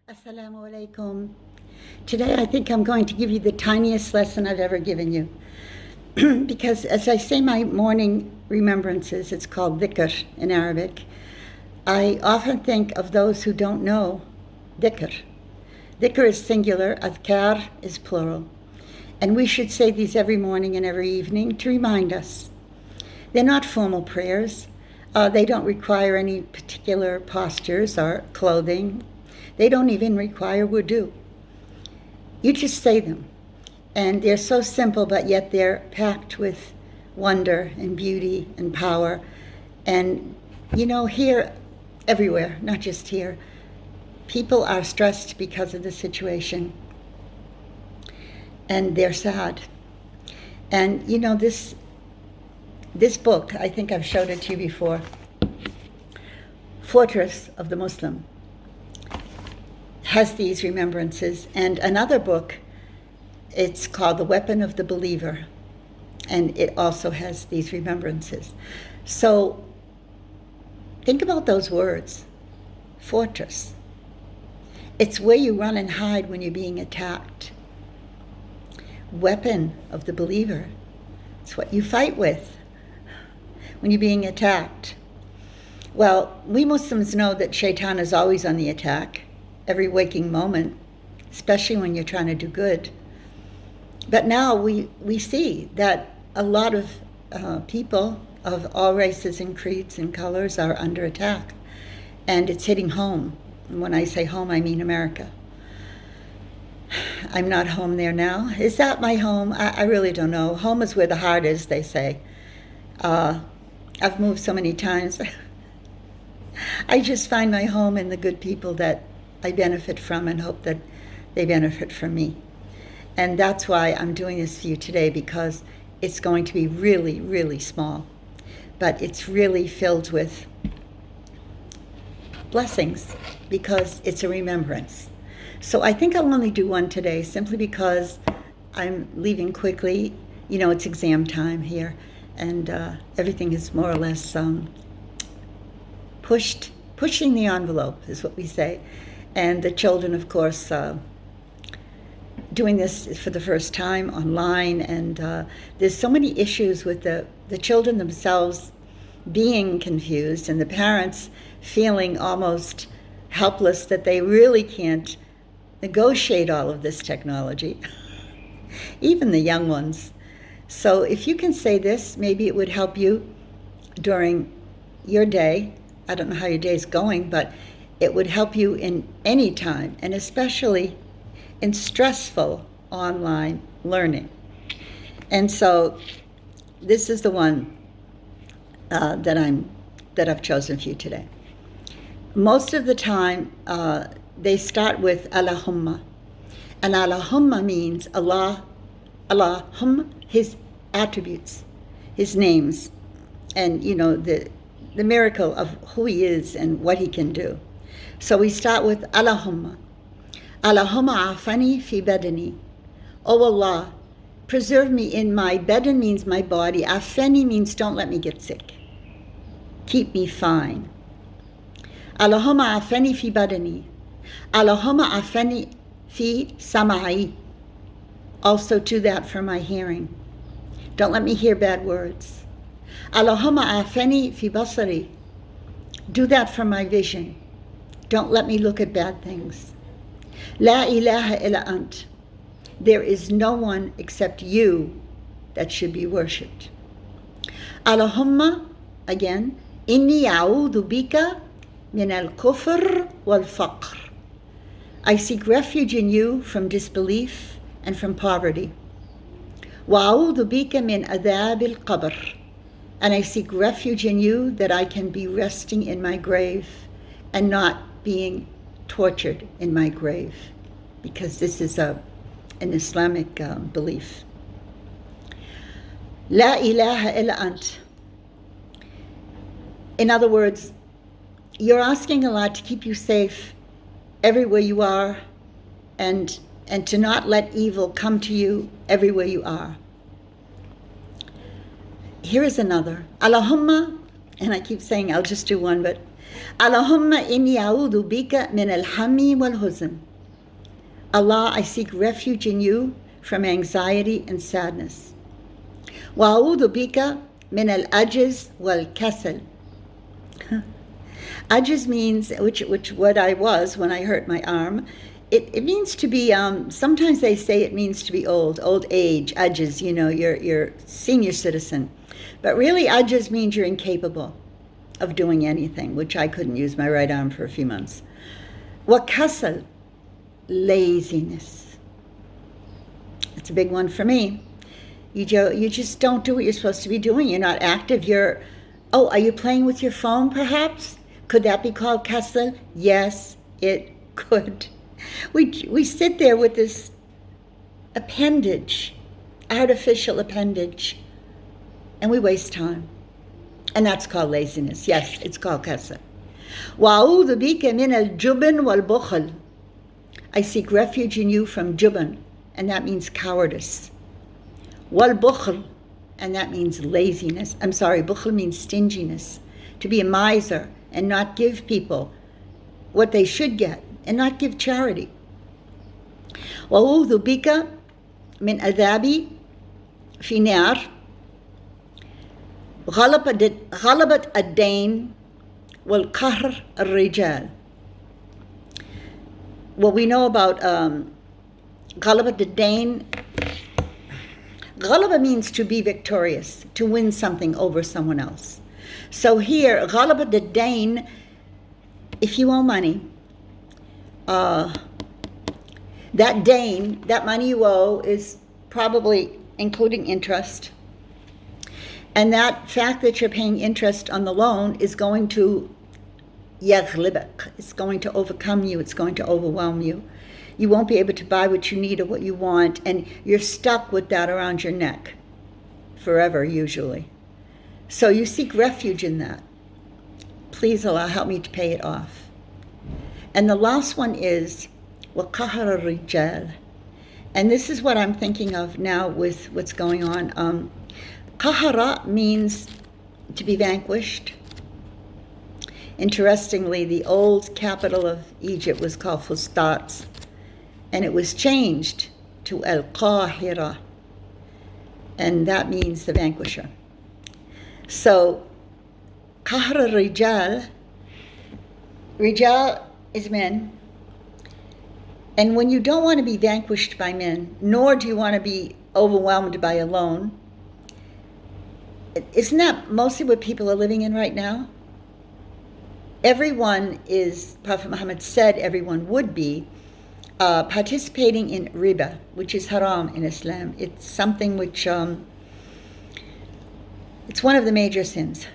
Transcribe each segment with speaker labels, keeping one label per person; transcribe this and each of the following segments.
Speaker 1: Assalamu alaikum. Today I think I'm going to give you the tiniest lesson I've ever given you. Because as I say my morning remembrances, it's called dhikr in Arabic, I often think of those who don't know dhikr. Dhikr is singular, adhkar is plural. And we should say these every morning and every evening to remind us. They're not formal prayers. They don't require any particular postures or clothing. They don't even require wudu. You just say them. And they're so simple, but yet they're packed with wonder and beauty and power. And, here, everywhere, not just here, people are stressed because of the situation. And they're sad. And, this book, I think I've showed it to you before, Fortress of the Muslim, has these remembrances. And another book, it's called The Weapon of the Believer, and it also has these remembrances. So think about those words, fortress. It's where you run and hide when you're being attacked. Weapon of the believer, it's what you fight with when you're being attacked. Well, we Muslims know that shaitan is always on the attack, every waking moment, especially when you're trying to do good. But now we see that a lot of people of all races and creeds and colors are under attack, and it's hitting home. And when I say home, I mean America. I'm not home there now. Is that my home? I really don't know. Home is where the heart is, they say. I've moved so many times. I just find my home in the good people that I benefit from and hope that they benefit from me. And that's why I'm doing this for you today, because it's going to be really, really small. But it's really filled with blessings because it's a remembrance. So I think I'll only do one today simply because I'm leaving quickly. It's exam time here, and everything is more or less pushing the envelope is what we say. And the children, of course, doing this for the first time online, and there's so many issues with the children themselves being confused and the parents feeling almost helpless that they really can't negotiate all of this technology, even the young ones. So if you can say this, maybe it would help you during your day. I don't know how your day is going, but it would help you in any time, and especially in stressful online learning. And so this is the one that I've chosen for you today. Most of the time, they start with Allahumma. And Allahumma means Allah, Allahumma, his attributes, his names, and the miracle of who he is and what he can do. So we start with Allahumma. Allahumma afani fi badani. Oh Allah, preserve me in my badan means my body. Afani means don't let me get sick. Keep me fine. Allahumma afani fi badani. Allahumma afani fi samai. Also do that for my hearing. Don't let me hear bad words. Allahumma afani fi basari. Do that for my vision. Don't let me look at bad things. La ilaha illa ant. There is no one except you that should be worshipped. Allahumma, again, inni a'udhu bika min al-kufr wal-faqr. I seek refuge in you from disbelief and from poverty. Wa'udhu bika min adhab al-qabr. And I seek refuge in you that I can be resting in my grave and not being tortured in my grave, because this is an Islamic belief. La ilaha illa ant. In other words, you're asking Allah to keep you safe everywhere you are, and to not let evil come to you everywhere you are. Here is another. Allahumma, and I keep saying I'll just do one, but Allahumma inni a'udhu bika min al-hammi wal-huzn. Allah, I seek refuge in you from anxiety and sadness. Wa a'udhu bika min al-ajiz wal-kasal. Ajiz means, which what I was when I hurt my arm. It means to be, sometimes they say it means to be old age, ajiz, you're senior citizen. But really, ajiz means you're incapable of doing anything, which I couldn't use my right arm for a few months. Wa kasal, laziness. It's a big one for me. You just don't do what you're supposed to be doing. You're not active. Are you playing with your phone perhaps? Could that be called kasal? Yes, it could. We sit there with this appendage, artificial appendage, and we waste time. And that's called laziness. Yes, it's called kasal. Wa'udhu bika min al-jubn wal-bukhl. I seek refuge in you from jubn, and that means cowardice. Wal-bukhl, and that means laziness. I'm sorry, bukhl means stinginess. To be a miser and not give people what they should get, and not give charity. وَأُعُوذُ بِكَ مِنْ عَذَابِ فِي نَارٍ غَلَبَةِ الدَّيْنِ وَالْقَهْرِ الرِّجَالِ. What we know about غَلَبَةِ الدَّيْنِ, غَلَبَة means to be victorious, to win something over someone else. So here, غَلَبَةِ الدَّيْنِ, if you owe money, that dain, that money you owe, is probably including interest. And that fact that you're paying interest on the loan is going to yaghlibak. It's going to overcome you. It's going to overwhelm you. You won't be able to buy what you need or what you want, and you're stuck with that around your neck forever, usually. So you seek refuge in that. Please, Allah, help me to pay it off. And the last one is وَقَهْرَ الرِّجَالِ. And this is what I'm thinking of now with what's going on. Qahara means to be vanquished. Interestingly, the old capital of Egypt was called Fustat, and it was changed to Al-Qahira, and that means the vanquisher. So, Qahra Rijal, Rijal is men, and when you don't want to be vanquished by men, nor do you want to be overwhelmed by a loan, isn't that mostly what people are living in right now? Everyone is, Prophet Muhammad said everyone would be, participating in riba, which is haram in Islam. It's something which, it's one of the major sins.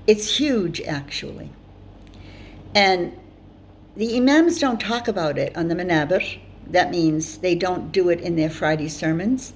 Speaker 1: It's huge, actually. And the imams don't talk about it on the manabir. That means they don't do it in their Friday sermons.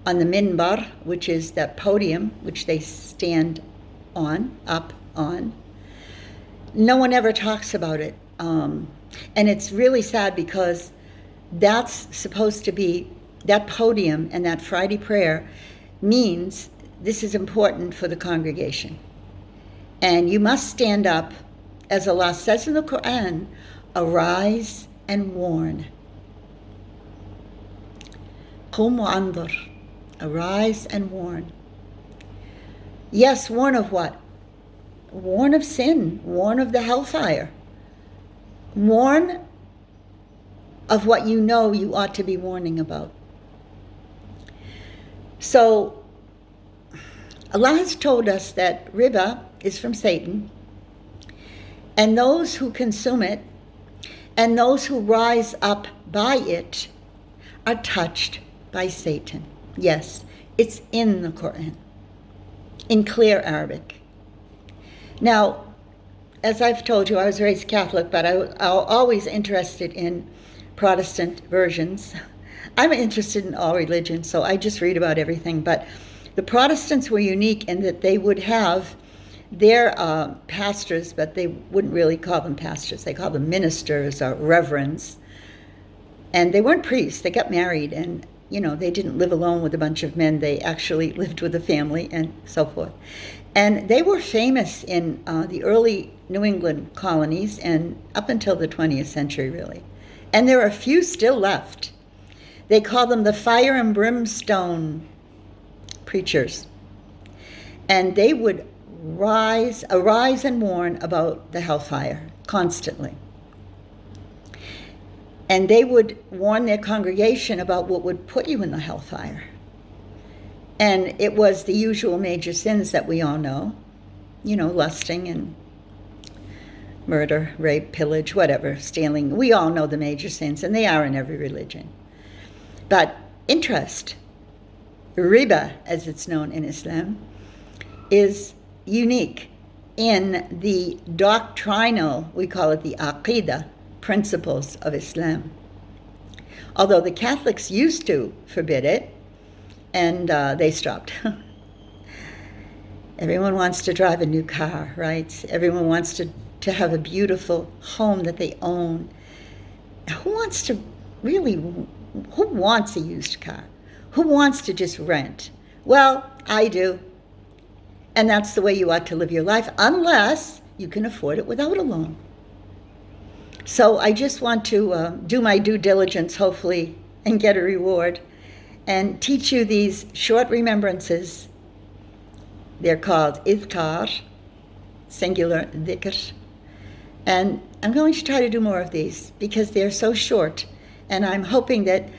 Speaker 1: On the minbar, which is that podium which they stand up on, no one ever talks about it. And it's really sad because that's supposed to be, that podium and that Friday prayer means this is important for the congregation. And you must stand up, as Allah says in the Quran, arise and warn. Qum wa'anzur. Arise and warn. Yes, warn of what? Warn of sin. Warn of the hellfire. Warn of what you know you ought to be warning about. So, Allah has told us that riba is from Satan, and those who consume it and those who rise up by it are touched by Satan. Yes, it's in the Quran, in clear Arabic. Now, as I've told you, I was raised Catholic, but I'm always interested in Protestant versions. I'm interested in all religions, so I just read about everything. But the Protestants were unique in that they would have their pastors, but they wouldn't really call them pastors. They called them ministers or reverends. And they weren't priests. They got married, and they didn't live alone with a bunch of men. They actually lived with a family and so forth. And they were famous in the early New England colonies and up until the 20th century, really. And there are a few still left. They call them the fire and brimstone preachers. And they would arise and warn about the hellfire constantly. And they would warn their congregation about what would put you in the hellfire. And it was the usual major sins that we all know, lusting and murder, rape, pillage, whatever, stealing. We all know the major sins, and they are in every religion. But interest, riba, as it's known in Islam, is unique in the doctrinal, we call it the aqidah, principles of Islam. Although the Catholics used to forbid it, and they stopped. Everyone wants to drive a new car, right? Everyone wants to have a beautiful home that they own. Who wants a used car? Who wants to just rent? Well, I do. And that's the way you ought to live your life, unless you can afford it without a loan. So I just want to do my due diligence, hopefully, and get a reward, and teach you these short remembrances. They're called idhkar, singular dhikr. And I'm going to try to do more of these because they're so short. And I'm hoping that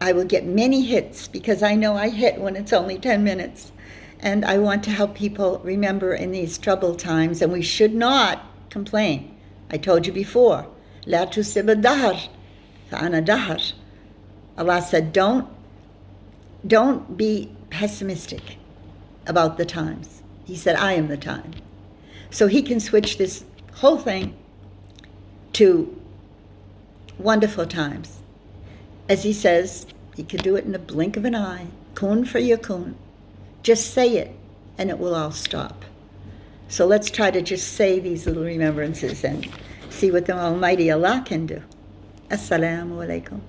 Speaker 1: I will get many hits, because I know I hit when it's only 10 minutes. And I want to help people remember in these troubled times. And we should not complain. I told you before, La tusib ad-dahr, fa'ana dahr. Allah said, don't be pessimistic about the times. He said, I am the time. So he can switch this whole thing to wonderful times. As he says, he could do it in the blink of an eye. Kun for yakun. Just say it, and it will all stop. So let's try to just say these little remembrances and see what the Almighty Allah can do. Assalamu alaikum.